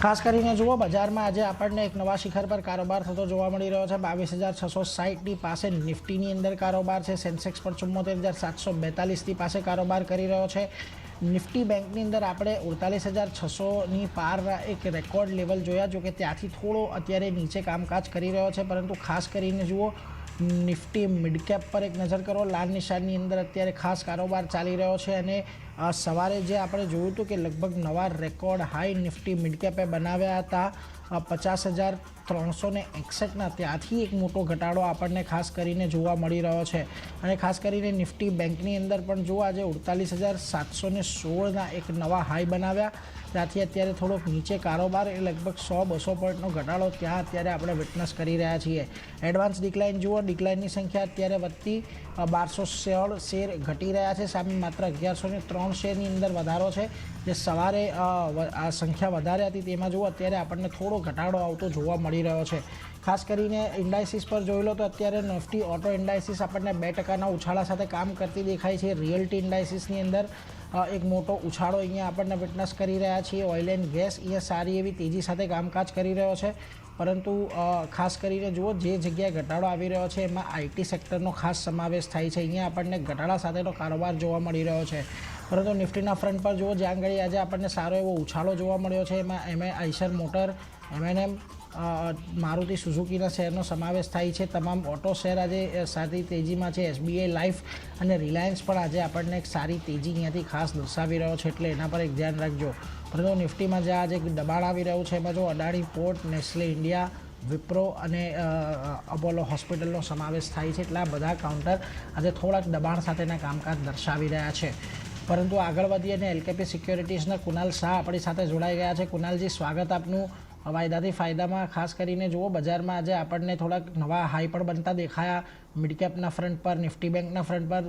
ખાસ કરીને જુઓ બજારમાં આજે આપણને એક નવા શિખર પર કારોબાર થતો જોવા મળી રહ્યો છે। 22,660ની પાસે નિફ્ટીની અંદર કારોબાર છે। સેન્સેક્સ પર 74,742ની પાસે કારોબાર કરી રહ્યો છે। નિફ્ટી બેંકની અંદર આપણે 48,600ની પાર એક રેકોર્ડ લેવલ જોયા, જો કે ત્યાંથી થોડો અત્યારે નીચે કામકાજ કરી રહ્યો છે, પરંતુ ખાસ કરીને જુઓ નિફ્ટી મિડ કેપ પર એક નજર કરો। લાલ નિશાનની અંદર અત્યારે ખાસ કારોબાર ચાલી રહ્યો છે અને સવારે જે આપણે જોયું હતું કે લગભગ નવા રેકોર્ડ હાઈ નિફ્ટી મિડ કેપે બનાવ્યા હતા 50,361ના, ત્યાંથી એક મોટો ઘટાડો આપણને ખાસ કરીને જોવા મળી રહ્યો છે। અને ખાસ કરીને નિફ્ટી બેંકની અંદર પણ જુઓ આજે 48,716ના એક નવા હાઈ બનાવ્યા, ત્યાંથી અત્યારે થોડોક નીચે કારોબાર, એ લગભગ 100-200 પોઈન્ટનો ઘટાડો ત્યાં અત્યારે આપણે વિટનેસ કરી રહ્યા છીએ। એડવાન્સ ડિક્લાઇન જુઓ, ડિક્લાઇનની સંખ્યા અત્યારે વધતી 1216 શેર ઘટી રહ્યા છે, સામે માત્ર 1103 શેરની અંદર વધારો છે। જે સવારે આ સંખ્યા વધારે હતી તેમાં જુઓ અત્યારે આપણને થોડો ઘટાડો આવતો જોવા મળી રહ્યો છે। ખાસ કરીને ઇન્ડાઇસિસ પર જોઈ લો તો અત્યારે નિફ્ટી ઓટો ઇન્ડાઇસિસ આપણને 2%ના ઉછાળા સાથે કામ કરતી દેખાય છે। રિયલ્ટી ઇન્ડાઇસિસની અંદર એક મોટો ઉછાળો અહીંયા આપણને વિટનેસ કરી રહ્યા છીએ। ઓઇલ એન્ડ ગેસ અહીંયા સારી એવી તેજી સાથે કામકાજ કરી રહ્યો છે, પરંતુ ખાસ કરીને જુઓ જે જગ્યાએ ઘટાડો આવી રહ્યો છે એમાં આઈટી સેક્ટરનો ખાસ સમાવેશ થાય છે। અહીંયા આપણને ઘટાડા સાથેનો કારોબાર જોવા મળી રહ્યો છે, પરંતુ નિફ્ટીના ફ્રન્ટ પર જુઓ જ્યાં આગળ આજે આપણને સારો એવો ઉછાળો જોવા મળ્યો છે, એમાં આઈશર મોટર, એમએનએમ, મારુતિ સુઝુકીના શેરનો સમાવેશ થાય છે। તમામ ઓટો શેર આજે સારી તેજીમાં છે। એસબીઆઈ લાઈફ અને રિલાયન્સ પણ આજે આપણને એક સારી તેજી અહીંયાથી ખાસ દર્શાવી રહ્યો છે, એટલે એના પર એક ધ્યાન રાખજો। પરંતુ નિફ્ટીમાં જ્યાં આજે દબાણ આવી રહ્યું છે એમાં જો Adani port, Nestle India, Wipro અને અપોલો હોસ્પિટલનો સમાવેશ થાય છે, એટલે આ બધા કાઉન્ટર આજે થોડાક દબાણ સાથેના કામકાજ દર્શાવી રહ્યા છે। પરંતુ આગળ વધીએ અને એલકેપી સિક્યોરિટીઝના કુનાલ શાહ આપણી સાથે જોડાઈ ગયા છે। કુનાલજી, સ્વાગત આપનું વાયદાથી ફાયદામાં। ખાસ કરીને જુઓ બજારમાં આજે આપણને થોડાક નવા હાઈ પણ બનતા દેખાયા મિડ કેપના ફ્રન્ટ પર, નિફ્ટી બેંકના ફ્રન્ટ પર,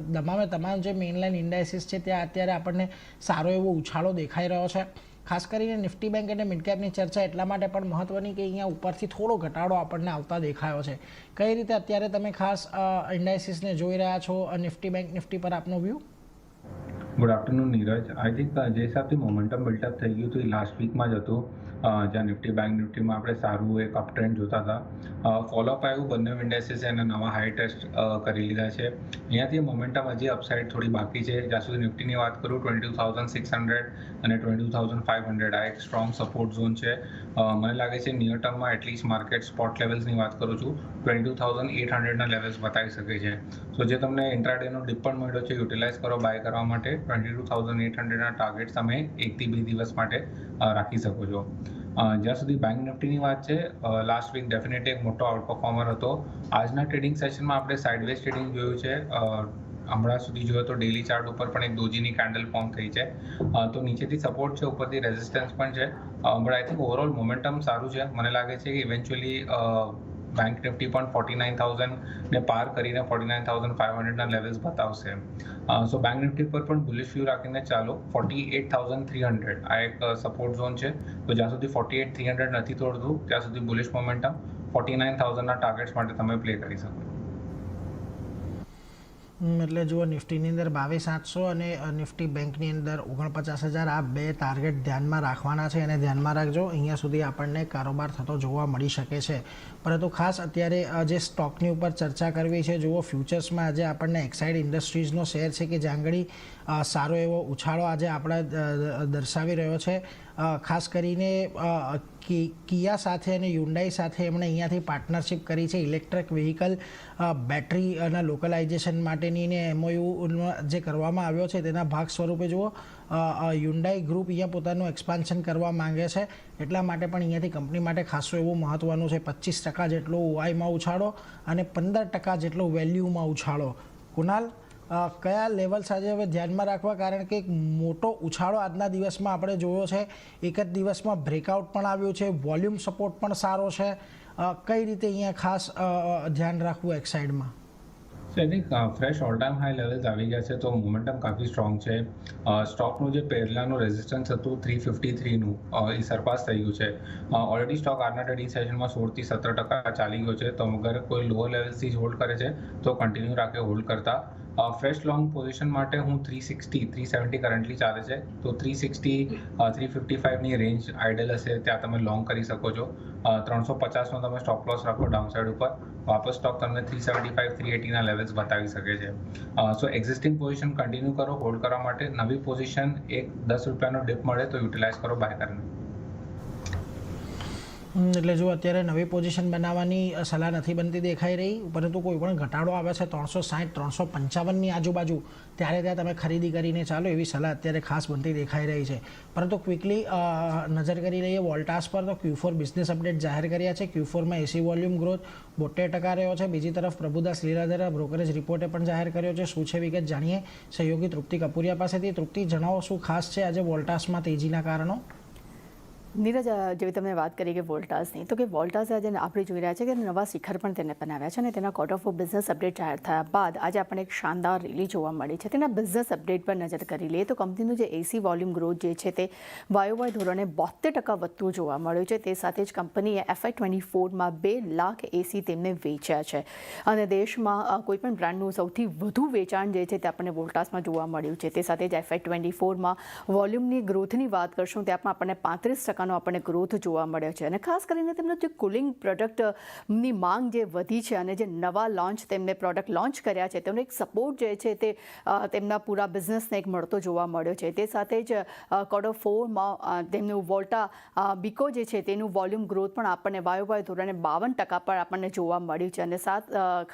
તમામ જે મેઇનલાઇન ઇન્ડાઇસિસ છે ત્યાં અત્યારે આપણને સારો એવો ઉછાળો દેખાઈ રહ્યો છે। ખાસ કરીને નિફ્ટી બેંક અને મિડ કેપની ચર્ચા એટલા માટે પણ મહત્વની કે અહીંયા ઉપરથી થોડો ઘટાડો આપણને આવતા દેખાયો છે। કઈ રીતે અત્યારે તમે ખાસ ઇન્ડાઇસિસને જોઈ રહ્યા છો, નિફ્ટી બેંક નિફ્ટી પર આપનો view? Good afternoon Neeraj. I think જે હિસાબથી મોમેન્ટમ બિલ્ટઅપ થઈ ગયું હતું એ લાસ્ટ વીકમાં જ હતું, જ્યાં નિફ્ટી બેંક નિફ્ટીમાં આપણે સારું એક અપ ટ્રેન્ડ જોતા હતા। ફોલોઅપ આવ્યું, બંને ઇન્ડેક્સીસ એને નવા હાઈ ટેસ્ટ કરી લીધા છે। અહીંયાથી મોમેન્ટમ હજી અપસાઇડ થોડી બાકી છે। જ્યાં સુધી નિફ્ટીની વાત કરું 22,600 અને 22,500 આ એક સ્ટ્રોંગ સપોર્ટ ઝોન છે। મને લાગે છે નિયર ટર્મમાં એટલીસ્ટ માર્કેટ સ્પોટ લેવલ્સની વાત કરું છું 22,800ના લેવલ્સ બતાવી શકે છે। સો જે તમને ઇન્ટ્રાડેનો ડિપ પણ મળ્યો છે યુટિલાઇઝ કરો બાય કરવા માટે। 22,800ના ટાર્ગેટ તમે 1 થી 2 દિવસ માટે રાખી શકો છો। જ્યાં સુધી બેંક નિફ્ટીની વાત છે, લાસ્ટ વીક ડેફિનેટલી એક મોટો આઉટ પરફોર્મર હતો। આજના ટ્રેડિંગ સેશનમાં આપણે સાઇડવેઝ ટ્રેડિંગ જોયું છે। હમણાં સુધી જોયો તો ડેલી ચાર્ટ ઉપર પણ એક ડોજીની કેન્ડલ ફોર્મ થઈ છે, તો નીચેથી સપોર્ટ છે, ઉપરથી રેઝિસ્ટન્સ પણ છે, but I think overall momentum સારું છે। મને લાગે છે કે ઇવેન્ચ્યુઅલી બેંક નિફ્ટી પણ 49,000ને પાર કરીને 49,500ના લેવલ્સ બતાવશે। સો બેંક નિફ્ટી પર પણ બુલિશ વ્યૂ રાખીને ચાલો। 48,300 આ એક સપોર્ટ ઝોન છે, તો જ્યાં સુધી 48,300 નથી તોડતું ત્યાં સુધી બુલિશ મોમેન્ટમ 49,000ના ટાર્ગેટ્સ માટે તમે પ્લે કરી શકો। એટલે જુઓ નિફ્ટીની અંદર 22,800 અને નિફ્ટી બેંકની અંદર 49,000 આ બે ટાર્ગેટ ધ્યાનમાં રાખવાના છે અને ધ્યાનમાં રાખજો, અહીંયા સુધી આપણને કારોબાર થતો જોવા મળી શકે છે। પરંતુ ખાસ અત્યારે જે સ્ટોકની ઉપર ચર્ચા કરવી છે, જુઓ ફ્યુચર્સમાં આજે આપણને એક્સાઇડ ઇન્ડસ્ટ્રીઝનો શેર છે કે જ્યાં આગળ સારો એવો ઉછાળો આજે આપણે દર્શાવી રહ્યો છે। ખાસ કરીને કિયા સાથે અને યુન્ડાઈ સાથે એમણે અહીંયાથી પાર્ટનરશિપ કરી છે ઇલેક્ટ્રિક વ્હીકલ બેટરીના લોકલાઇઝેશન માટેની, ને એમઓયુ જે કરવામાં આવ્યો છે તેના ભાગ સ્વરૂપે જુઓ યુન્ડાઈ ગ્રુપ અહીંયા પોતાનું એક્સપાન્શન કરવા માંગે છે, એટલા માટે પણ અહીંયાથી કંપની માટે ખાસું એવું મહત્ત્વનું છે। 25% જેટલો ઓઆઈમાં ઉછાળો અને 15% જેટલો વેલ્યુમાં ઉછાળો। કુનાલ, કયા લેવલ્સ આજે હવે ધ્યાનમાં રાખવા, કારણ કે એક મોટો ઉછાળો આજના દિવસમાં આપણે જોયો છે, એક જ દિવસમાં બ્રેકઆઉટ પણ આવ્યું છે, વોલ્યુમ સપોર્ટ પણ સારો છે, કઈ રીતે અહીંયા ખાસ ધ્યાન રાખવું એક સાઈડમાં? So I think fresh all time high levels આવી ગયા છે, તો મોમેન્ટમ કાફી સ્ટ્રોંગ છે। સ્ટોકનું જે પહેલાંનું રેઝિસ્ટન્સ હતું 353નું એ સરપાસ થઈ ગયું છે। ઓલરેડી સ્ટોક આજના ટ્રેડિંગ સેશનમાં 16 થી 17% ચાલી ગયો છે, તો અગર કોઈ લોઅર લેવલ્સથી જ હોલ્ડ કરે છે તો કન્ટિન્યુ રાખે હોલ્ડ કરતા। ફ્રેશ લોંગ પોઝિશન માટે હું 370 કરન્ટલી ચાલે છે, તો 360 355ની રેન્જ આઈડલ હશે, ત્યાં તમે લોંગ કરી શકો છો. 350નો તમે સ્ટોપ લોસ રાખો ડાઉનસાઇડ ઉપર, વાપસ સ્ટોક તમને 375 380ના લેવલ્સ બતાવી શકે છે. સો એક્ઝિસ્ટિંગ પોઝિશન કન્ટિન્યુ કરો હોલ્ડ કરવા માટે. નવી પોઝિશન એક 10 રૂપિયાનો ડિપ મળે તો યુટિલાઇઝ કરો બાય કરીને. એટલે જો અત્યારે નવી પોઝિશન બનાવવાની સલાહ નથી બનતી દેખાઈ રહી, પરંતુ કોઈ પણ ઘટાડો આવે છે 360 355ની આજુબાજુ, ત્યારે ત્યાં તમે ખરીદી કરીને ચાલો એવી સલાહ અત્યારે ખાસ બનતી દેખાઈ રહી છે. પરંતુ ક્વિકલી નજર કરી લઈએ વોલ્ટાસ પર, તો Q4 બિઝનેસ અપડેટ જાહેર કર્યા છે. Q4માં એસી વોલ્યુમ ગ્રોથ 72% રહ્યો છે. બીજી તરફ પ્રભુદાસ લીલાધર બ્રોકરેજ રિપોર્ટે પણ જાહેર કર્યો છે. શું છે વિગત જાણીએ સહયોગી તૃપ્તિ કપૂરિયા પાસેથી. તૃપ્તિ, જણાવો શું ખાસ છે આજે વોલ્ટાસમાં તેજીના કારણો? નીરજ, જેવી તમે વાત કરી કે વોલ્ટાસની, તો કે વોલ્ટાસ આજે આપણે જોઈ રહ્યા છે કે નવા શિખર પણ તેને બનાવ્યા છે અને તેના ક્વાર્ટર ફોર બિઝનેસ અપડેટ જાહેર થયા બાદ આજે આપણને એક શાનદાર રેલી જોવા મળી છે. તેના બિઝનેસ અપડેટ પર નજર કરી લઈએ તો કંપનીનું જે એસી વોલ્યુમ ગ્રોથ જે છે તે વાયોવાય ધોરણે 72% વધતું જોવા મળ્યું છે. તે સાથે જ કંપનીએ FY24માં 2 લાખ એસી તેમને વેચ્યા છે અને દેશમાં કોઈપણ બ્રાન્ડનું સૌથી વધુ વેચાણ જે છે તે આપણને વોલ્ટાસમાં જોવા મળ્યું છે. તે સાથે જ FY24માં વોલ્યુમની ગ્રોથની વાત કરશું ત્યાં પણ આપણને 35% આપણને ગ્રોથ જોવા મળ્યો છે અને ખાસ કરીને તેમનો જે કુલિંગ પ્રોડક્ટની માંગ જે વધી છે અને જે નવા લોન્ચ તેમને પ્રોડક્ટ લોન્ચ કર્યા છે તેમનો એક સપોર્ટ જે છે તે તેમના પૂરા બિઝનેસને એક મળતો જોવા મળ્યો છે. તે સાથે જ ક્વાર્ટર 4માં તેમનું વોલ્ટા બીકો જે છે તેનું વોલ્યુમ ગ્રોથ પણ આપણને વાયોવાય ધોરણે 52% પર આપણને જોવા મળ્યું છે અને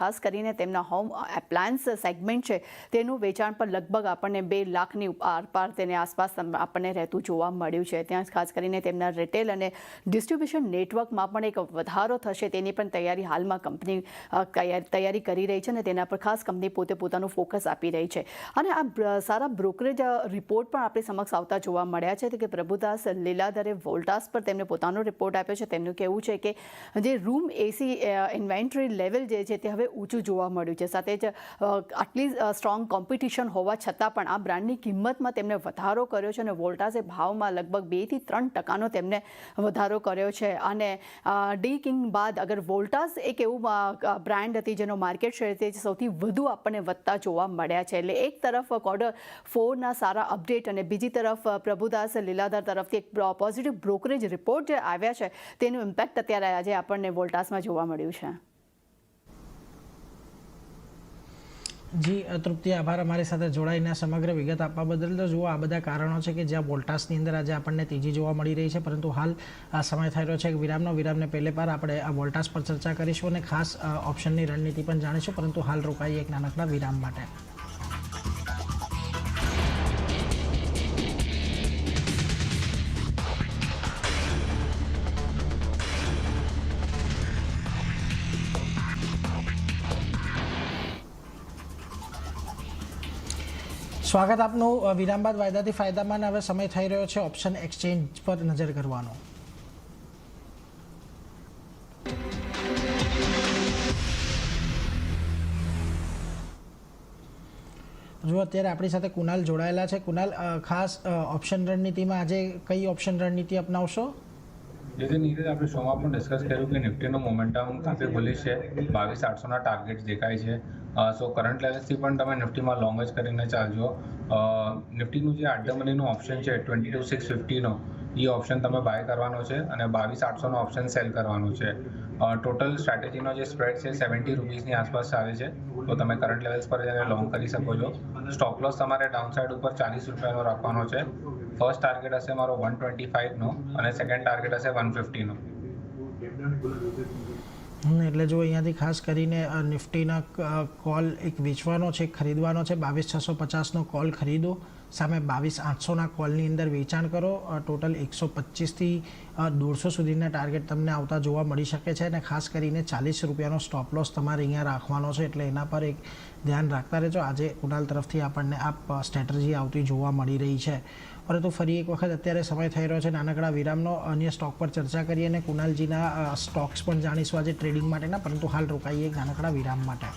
ખાસ કરીને તેમના હોમ એપ્લાયન્સ સેગમેન્ટ છે તેનું વેચાણ પર લગભગ આપણને 2 લાખની આરપાર તેની આસપાસ આપણને રહેતું જોવા મળ્યું છે. ત્યાં ખાસ કરીને તેમના રિટેલ અને ડિસ્ટ્રીબ્યુશન નેટવર્કમાં પણ એક વધારો થશે તેની પણ તૈયારી હાલમાં કંપની તૈયારી કરી રહી છે અને તેના પર ખાસ કંપની પોતે પોતાનું ફોકસ આપી રહી છે. અને આ સારા બ્રોકરેજ રિપોર્ટ પણ આપણી સમક્ષ આવતા જોવા મળ્યા છે કે પ્રભુદાસ લીલાધરે વોલ્ટાસ પર તેમને પોતાનો રિપોર્ટ આપ્યો છે. તેમનું કહેવું છે કે જે રૂમ એસી ઇન્વેન્ટરી લેવલ જે છે તે હવે ઊંચું જોવા મળ્યું છે. સાથે જ આટલી સ્ટ્રોંગ કોમ્પિટિશન હોવા છતાં પણ આ બ્રાન્ડની કિંમતમાં તેમણે વધારો કર્યો છે અને વોલ્ટાસે ભાવમાં લગભગ 2 થી 3% તેમને વધારો કર્યો છે. અને ડી કિંગ બાદ અગર વોલ્ટાસ એક એવું બ્રાન્ડ હતી જેનો માર્કેટ શેર તે સૌથી વધુ આપણને વધતા જોવા મળ્યા છે. એટલે એક તરફ ક્વાર્ટર 4ના સારા અપડેટ અને બીજી તરફ પ્રભુદાસ લીલાધર તરફથી એક પોઝિટિવ બ્રોકરેજ રિપોર્ટ જે આવ્યા છે તેનું ઇમ્પેક્ટ અત્યારે આજે આપણને વોલ્ટાસમાં જોવા મળ્યું છે. જી તૃપ્તિ, આભાર અમારી સાથે જોડાઈને સમગ્ર વિગત આપવા બદલ. તો જુઓ, આ બધા કારણો છે કે જ્યાં વોલ્ટાસની અંદર આજે આપણને તેજી જોવા મળી રહી છે, પરંતુ હાલ આ સમય થઈ રહ્યો છે કે વિરામને પહેલે પર આપણે આ વોલ્ટાસ પર ચર્ચા કરીશું અને ખાસ ઓપ્શનની રણનીતિ પણ જાણીશું, પરંતુ હાલ રોકાઈએ એક નાનકડા વિરામ માટે. સ્વાગત આપનું વિરામ બાદ વાયદાથી ફાયદામાં. હવે સમય થઈ રહ્યો છે ઓપ્શન એક્સચેન્જ પર નજર કરવાનો. જો અત્યારે આપણી સાથે કુનાલ જોડાયેલા છે. કુનાલ, ખાસ ઓપ્શન રણનીતિમાં આજે કઈ ઓપ્શન રણનીતિ અપનાવશો? જેથી નીરજ આપણે શોમાં પણ ડિસ્કસ કર્યું કે નિફ્ટીનો મોમેન્ટમ કાફી બુલિશ છે. 22,800ના ટાર્ગેટ દેખાય છે. સો કરંટ લેવલ્સથી પણ તમે નિફ્ટીમાં લોંગ જ કરીને ચાલજો. નિફ્ટીનું જે આડ્ડા મનીનું ઓપ્શન છે 22,650નો, એ ઓપ્શન તમે બાય કરવાનો છે અને 22,800નો ઓપ્શન સેલ કરવાનો છે. ટોટલ સ્ટ્રેટેજીનો જે સ્પ્રેડ છે 70 રૂપીસની આસપાસ ચાલે છે, તો તમે કરંટ લેવલ્સ પર જઈને લોંગ કરી શકો છો. સ્ટોપ લોસ તમારે ડાઉનસાઇડ ઉપર 40 રૂપિયાનો રાખવાનો છે. ફર્સ્ટ ટાર્ગેટ હશે મારો 125નો અને સેકન્ડ ટાર્ગેટ હશે 150નો. એટલે જો અહીંયાથી ખાસ કરીને નિફ્ટીના કોલ એક વેચવાનો છે, ખરીદવાનો છે. 22,650નો કોલ ખરીદો, સામે 22,800ના કોલની અંદર વેચાણ કરો. ટોટલ 125થી 150 સુધીના ટાર્ગેટ તમને આવતા જોવા મળી શકે છે અને ખાસ કરીને 40 રૂપિયાનો સ્ટોપ લોસ તમારે અહીંયા રાખવાનો છે, એટલે એના પર એક ધ્યાન રાખતા રહેજો. આજે કુનાલ તરફથી આપણને આ સ્ટ્રેટેજી આવતી જોવા મળી રહી છે. પરંતુ ફરી એક વખત અત્યારે સમય થઈ રહ્યો છે નાનકડા વિરામનો. અન્ય સ્ટોક પર ચર્ચા કરીએ અને કુનાલજીના સ્ટોક્સ પણ જાણીશું આજે ટ્રેડિંગ માટેના, પરંતુ હાલ રોકાઈએ એક નાનકડા વિરામ માટે.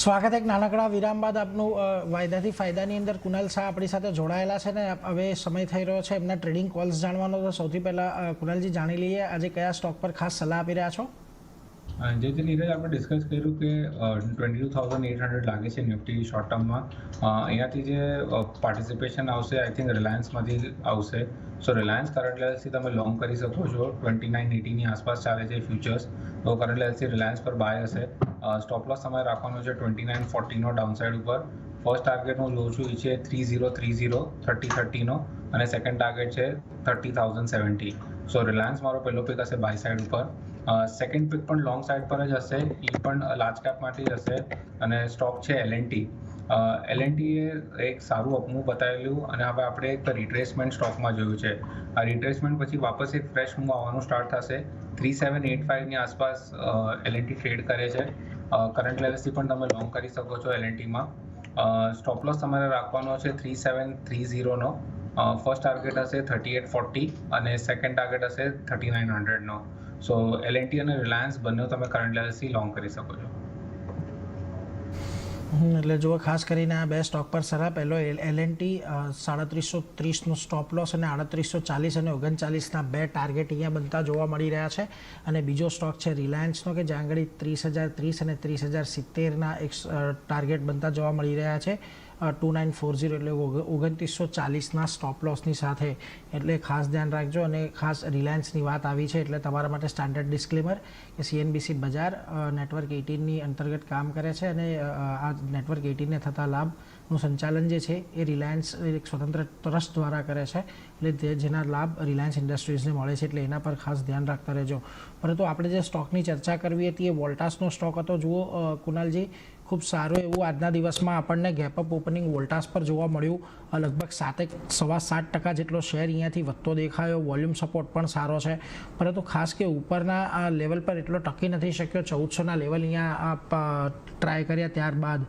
સ્વાગત એક નાનકડા વિરામ બાદ આપનું વાયદાથી ફાયદાની અંદર કુનાલ શાહ આપણી સાથે જોડાયેલા છે ને હવે સમય થઈ રહ્યો છે એમના ટ્રેડિંગ કોલ્સ જાણવાનો. તો સૌથી પહેલાં કુનાલજી જાણી લઈએ આજે કયા સ્ટોક પર ખાસ સલાહ આપી રહ્યા છો? જે નીરજ આપણે ડિસ્કસ કર્યું કે 22,800 લાગે છે નિફ્ટી શોર્ટ ટર્મમાં. અહીંયાથી જે પાર્ટિસિપેશન આવશે આઈ થિંક રિલાયન્સમાંથી આવશે. સો રિલાયન્સ કરંટ લેવલ્સથી તમે લોંગ કરી શકો છો. 2980ની આસપાસ ચાલે છે ફ્યુચર્સ. તો કરંટ લેવલ્સથી રિલાયન્સ પર બાય હશે. સ્ટોપ લોસ તમારે રાખવાનો છે 2940નો ડાઉનસાઇડ ઉપર. ફર્સ્ટ ટાર્ગેટ હું જોઉં છું એ છે 3030 3030નો અને સેકન્ડ ટાર્ગેટ છે 30,070. સો રિલાયન્સ મારો પહેલો પિક હશે બાય સાઇડ ઉપર. સેકન્ડ પિક પણ લોંગ સાઇડ પર જ હશે, એ પણ લાર્જ કેપ માટે જ હશે અને સ્ટોક છે L&T. L&T એ એક સારું અપમૂવ બતાવેલું અને હવે આપણે એક રિટ્રેસમેન્ટ સ્ટોકમાં જોયું છે. આ રિટ્રેસમેન્ટ પછી વાપસ એક ફ્રેશ મૂવ આવવાનું સ્ટાર્ટ થશે. 3785ની આસપાસ L&T ટ્રેડ કરે છે. કરંટ લેવલ્સથી પણ તમે લોંગ કરી શકો છો L&Tમાં. સ્ટોપ લોસ તમારે રાખવાનો છે 3730નો. ફર્સ્ટ ટાર્ગેટ હશે 3840 અને સેકન્ડ ટાર્ગેટ હશે 3900નો. સો L&T અને રિલાયન્સ બંને તમે કરંટ લેવલ્સથી લોંગ કરી શકો છો. એટલે જુઓ ખાસ કરીને આ બે સ્ટોક પર સલાહ. પહેલો L&T 3730નો સ્ટોપ લોસ અને 3840 અને 39ના બે ટાર્ગેટ અહીંયા બનતા જોવા મળી રહ્યા છે. અને બીજો સ્ટોક છે રિલાયન્સનો કે જ્યાં આગળ 30,030 અને 30,070ના એક ટાર્ગેટ બનતા જોવા મળી રહ્યા છે. 2940 એટલે 2940ના સ્ટોપ લોસની સાથે. એટલે ખાસ ધ્યાન રાખજો. અને ખાસ રિલાયન્સની વાત આવી છે એટલે તમારા માટે સ્ટાન્ડર્ડ ડિસ્ક્લેમર કે CNBC બજાર નેટવર્ક 18ની અંતર્ગત કામ કરે છે અને આ નેટવર્ક 18ને થતા લાભનું સંચાલન જે છે એ રિલાયન્સ એક સ્વતંત્ર ટ્રસ્ટ દ્વારા કરે છે. એટલે જેના લાભ રિલાયન્સ ઇન્ડસ્ટ્રીઝને મળે છે એટલે એના પર ખાસ ધ્યાન રાખતા રહેજો. પરંતુ આપણે જે સ્ટોકની ચર્ચા કરવી હતી એ વોલ્ટાસનો સ્ટોક હતો. જુઓ કુનાલજી, ખૂબ સારું એવું આજના દિવસમાં આપણને ગેપઅપ ઓપનિંગ વોલ્ટાસ પર જોવા મળ્યું. લગભગ 7.7% જેટલો શેર અહીંયાથી વધતો દેખાયો. વોલ્યુમ સપોર્ટ પણ સારો છે, પરંતુ ખાસ કે ઉપરના આ લેવલ પર એટલો ટકી નથી શક્યો. 1400ના લેવલ અહીંયા ટ્રાય કર્યા ત્યારબાદ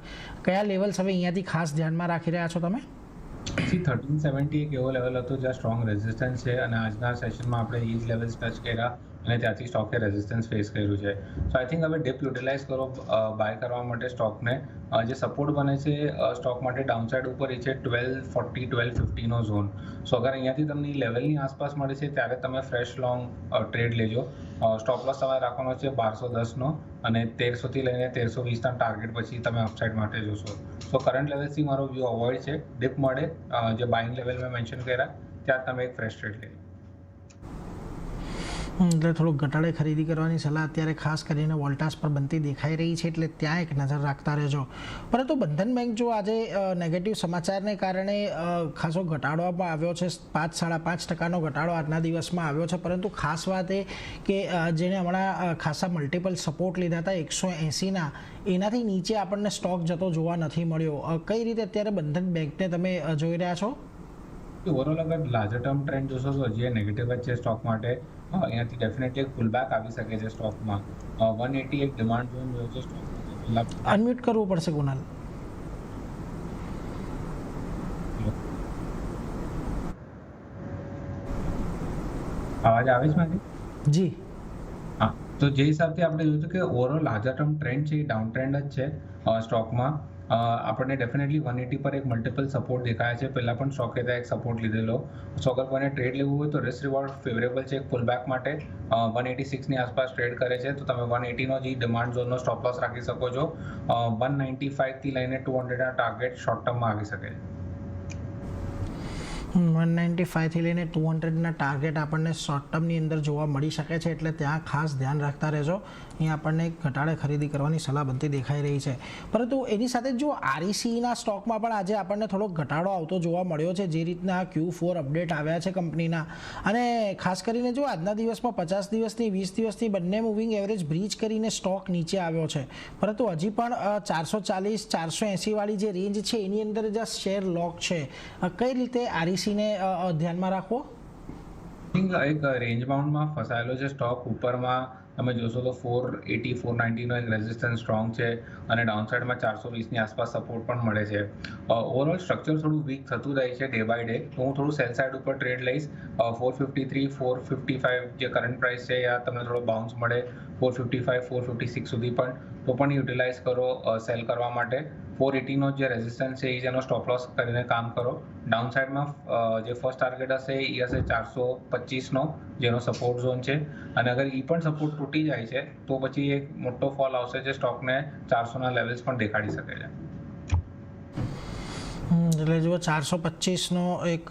કયા લેવલ્સ હવે અહીંયાથી ખાસ ધ્યાનમાં રાખી રહ્યા છો તમે? 1370 એક એવો લેવલ હતો જ્યાં સ્ટ્રોંગ રેઝિસ્ટન્સ છે અને આજના સેશનમાં આપણે એ જ લેવલ્સ ટચ કર્યા અને ત્યાંથી સ્ટોકે રેઝિસ્ટન્સ ફેસ કર્યું છે. સો આઈ થિંક હવે ડિપ યુટિલાઇઝ કરો બાય કરવા માટે સ્ટોકને. જે સપોર્ટ બને છે સ્ટોક માટે ડાઉનસાઇડ ઉપર એ છે 1240 1250નો ઝોન. સો અગર અહીંયાથી તમને લેવલની આસપાસ મળે છે ત્યારે તમે ફ્રેશ લોંગ ટ્રેડ લેજો. સ્ટોપ લોસ તમારે રાખવાનો છે 1210નો અને 1300થી લઈને 1320ના ટાર્ગેટ પછી તમે અપસાઇડ માટે જોશો. સો કરંટ લેવલ્સથી મારો વ્યૂ અવોઇડ છે. ડિપ મળે જે બાઇંગ લેવલ મેં મેન્શન કર્યા ત્યાં તમે એક ફ્રેશ ટ્રેડ લેજો. એટલે થોડુંક ઘટાડે ખરીદી કરવાની સલાહ અત્યારે ખાસ કરીને વોલ્ટાસ પર બનતી દેખાઈ રહી છે એટલે ત્યાં એક નજર રાખતા રહેજો. પરંતુ બંધન બેંક જો આજે નેગેટિવ સમાચારને કારણે ખાસો ઘટાડવામાં આવ્યો છે. 5-5.5%નો ઘટાડો આજના દિવસમાં આવ્યો છે. પરંતુ ખાસ વાત એ કે જેને હમણાં ખાસા મલ્ટિપલ સપોર્ટ લીધા હતા 180ના, એનાથી નીચે આપણને સ્ટોક જતો જોવા નથી મળ્યો. કઈ રીતે અત્યારે બંધન બેંકને તમે જોઈ રહ્યા છો? ઓવરઓલ અગર લાર્જર ટર્મ ટ્રેન્ડ જોશો તો જે નેગેટિવ જ છે સ્ટોક માટે. અહીંયાથી ડેફિનેટલી એક પુલબેક આવી શકે છે સ્ટોકમાં. 180 એક ડિમાન્ડ ઝોન રહ્યો છે સ્ટોક. અનમ્યુટ કરવું પડશે કુનાલ. અવાજ આવે છે મારી? જી હા, તો જે હિસાબથી આપણે જોયું કે ઓવરઓલ લાર્જર ટર્મ ટ્રેન્ડ છે એ ડાઉન ટ્રેન્ડ જ છે સ્ટોકમાં. આપણને ડેફિનેટલી 180 પર એક મલ્ટિપલ સપોર્ટ દેખાય છે. પહેલા પણ સ્ટોકે ત્યાં એક સપોર્ટ લીધેલો. સો અગર કોઈને ટ્રેડ લેવું હોય તો રિસ્ક રિવોર્ડ ફેવરેબલ છે એક પુલબેક માટે. 186ની આસપાસ ટ્રેડ કરે છે તો તમે 180નો જે ડિમાન્ડ ઝોનનો સ્ટોપ લોસ રાખી શકો છો. 195થી લઈને 200ના ટાર્ગેટ શોર્ટ ટર્મમાં આવી શકે છે. 195થી લઈને 200ના ટાર્ગેટ આપણને શોર્ટ ટર્મની અંદર જોવા મળી શકે છે એટલે ત્યાં ખાસ ધ્યાન રાખતા રહેજો. અહીંયા આપણને ઘટાડે ખરીદી કરવાની સલાહ બનતી દેખાઈ રહી છે. પરંતુ એની સાથે જો RECના સ્ટોકમાં પણ આજે આપણને થોડો ઘટાડો આવતો જોવા મળ્યો છે. જે રીતના Q4 અપડેટ આવ્યા છે કંપનીના, અને ખાસ કરીને જો આજના દિવસમાં 50 દિવસની 20 દિવસની બંને મૂવિંગ એવરેજ બ્રીચ કરીને સ્ટોક નીચે આવ્યો છે. પરંતુ હજી પણ 440 480 વાળી જે રેન્જ છે એની અંદર જ શેર લોક છે. કઈ રીતે RECને ધ્યાનમાં રાખવો? એક રેન્જ બાઉન્ડમાં ફસાયેલો છે સ્ટોક. ઉપરમાં તમે જોશો તો 480 490નો એક રેઝિસ્ટન્સ સ્ટ્રોંગ છે અને ડાઉનસાઇડમાં 420ની આસપાસ સપોર્ટ પણ મળે છે. ઓવરઓલ સ્ટ્રક્ચર થોડું વીક થતું રહે છે ડે બાય ડે. તો હું થોડું સેલ સાઇડ ઉપર ટ્રેડ લઈશ. 453 455 જે કરંટ પ્રાઇસ છે યા તમને થોડો બાઉન્સ મળે 455 456 સુધી પણ તો પણ યુટિલાઇઝ કરો સેલ કરવા માટે. 480નો જે રેઝિસ્ટન્સ છે એ જેનો સ્ટોપ લોસ કરીને કામ કરો. ડાઉન સાઇડમાં જે ફર્સ્ટ ટાર્ગેટ હશે એ હશે 425નો જેનો સપોર્ટ ઝોન છે, અને અગર એ પણ સપોર્ટ તૂટી જાય છે તો પછી એક મોટો ફોલ આવશે જે સ્ટોકને 400ના લેવલ્સ પણ દેખાડી શકે છે. એટલે જો 425નો એક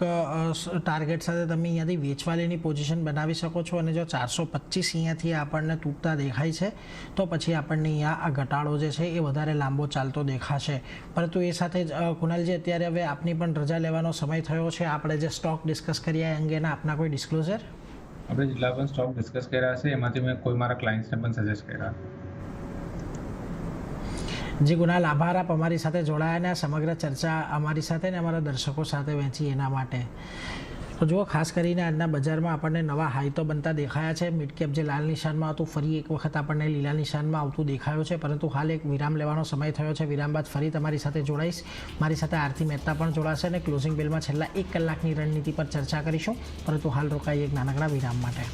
ટાર્ગેટ સાથે તમે અહીંયાથી વેચવાલીની પોઝિશન બનાવી શકો છો, અને જો 425 અહીંયાથી આપણને તૂટતા દેખાય છે તો પછી આપણને અહીંયા આ ઘટાડો જે છે એ વધારે લાંબો ચાલતો દેખાશે. પરંતુ એ સાથે જ કુનાલજી, અત્યારે હવે આપની પણ રજા લેવાનો સમય થયો છે. આપણે જે સ્ટોક ડિસ્કસ કર્યા એ અંગેના આપના કોઈ ડિસ્ક્લોઝર? આપણે જેટલા પણ સ્ટોક ડિસ્કસ કર્યા છે એમાંથી મેં કોઈ મારા ક્લાયન્ટ્સને પણ સજેસ્ટ કર્યા. જી કુનાલ, આભાર આપ અમારી સાથે જોડાયા અને સમગ્ર ચર્ચા અમારી સાથે ને અમારા દર્શકો સાથે વહેંચી એના માટે. તો જુઓ, ખાસ કરીને આજના બજારમાં આપણને નવા હાઈ તો બનતા દેખાયા છે. મિડ કેપ જે લાલ નિશાનમાં હતું ફરી એક વખત આપણને લીલા નિશાનમાં આવતું દેખાયું છે, પરંતુ હાલ એક વિરામ લેવાનો સમય થયો છે. વિરામ બાદ ફરી તમારી સાથે જોડાઈશ. મારી સાથે આરતી મહેતા પણ જોડાશે અને ક્લોઝિંગ બેલમાં છેલ્લા 1 કલાકની રણનીતિ પર ચર્ચા કરીશું. પરંતુ હાલ રોકાઈ એક નાનકડા વિરામ માટે.